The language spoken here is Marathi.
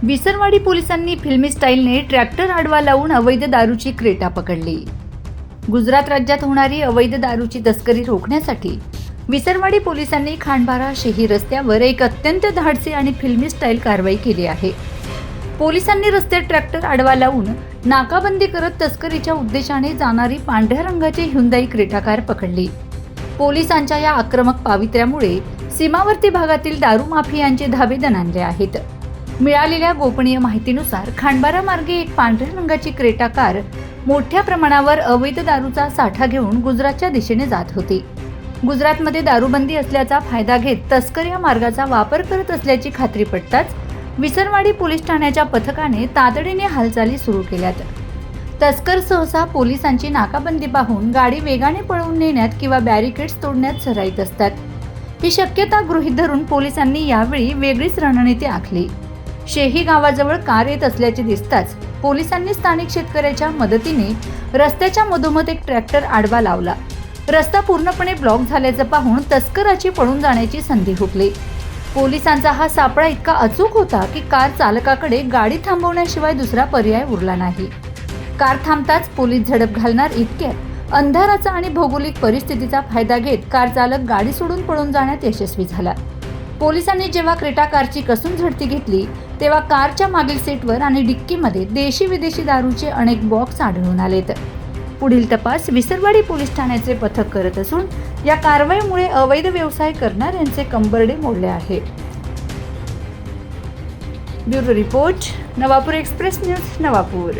विसरवाडी पोलिसांनी फिल्मी स्टाईलने ट्रॅक्टर आडवा लावून अवैध दारूची क्रेटा पकडली। गुजरात राज्यात होणारी अवैध दारूची तस्करी रोखण्यासाठी विसरवाडी पोलिसांनी खांडबारा शेही रस्त्यावर एक अत्यंत धाडसी आणि फिल्मी स्टाईल कारवाई केली आहे। पोलिसांनी रस्त्यात ट्रॅक्टर आडवा लावून नाकाबंदी करत तस्करीच्या उद्देशाने जाणारी पांढऱ्या रंगाची ह्युंदाई क्रेटा कार पकडली। पोलिसांच्या या आक्रमक पावित्र्यामुळे सीमावर्ती भागातील दारू माफियांचे धाबे दणाणले आहेत। मिळालेल्या गोपनीय माहितीनुसार खांडबारा मार्गे एक पांढऱ्या रंगाची क्रेटा कार मोठ्या प्रमाणावर अवैध दारूचा साठा घेऊन गुजरातच्या दिशेने जात होती। गुजरातमध्ये दारूबंदी असल्याचा फायदा घेत तस्कर या मार्गाचा वापर करत असल्याची खात्री पटताच विसरवाडी पोलीस ठाण्याच्या पथकाने तातडीने हालचाली सुरू केल्यात। तस्कर सहसा पोलिसांची नाकाबंदी पाहून गाडी वेगाने पळवून नेण्यात किंवा बॅरिकेड्स तोडण्यात सराईत असतात। ही शक्यता गृहीत धरून पोलिसांनी यावेळी वेगळीच रणनीती आखली। शेही गावाजवळ कार येत असल्याचे दिसताच पोलिसांनी स्थानिक शेतकऱ्याच्या मदतीने रस्त्याच्या मधोमध एक ट्रॅक्टर आडवा लावला। रस्ता पूर्णपणे ब्लॉक झाल्याचं पाहून तस्कराची पळून जाण्याची संधी हुकली। पोलिसांचा हा सापळा इतका अचूक होता की कार चालकाकडे गाडी थांबवण्याशिवाय दुसरा पर्याय उरला नाही। कार थांबताच पोलीस झडप घालणार इतक्यात अंधाराचा आणि भौगोलिक परिस्थितीचा फायदा घेत कार चालक गाडी सोडून पळून जाण्यात यशस्वी झाला। पोलिसांनी जेव्हा क्रेटा कारची कसून झडती घेतली तेव्हा कारच्या मागील सीटवर आणि डिक्कीमध्ये देशी विदेशी दारूचे अनेक बॉक्स आढळून आलेत। पुढील तपास विसरवाडी पोलीस ठाण्याचे पथक करत असून या कारवाईमुळे अवैध व्यवसाय करणाऱ्यांचे कंबरडे मोडले आहे। Bureau report, Navapur express news, Navapur.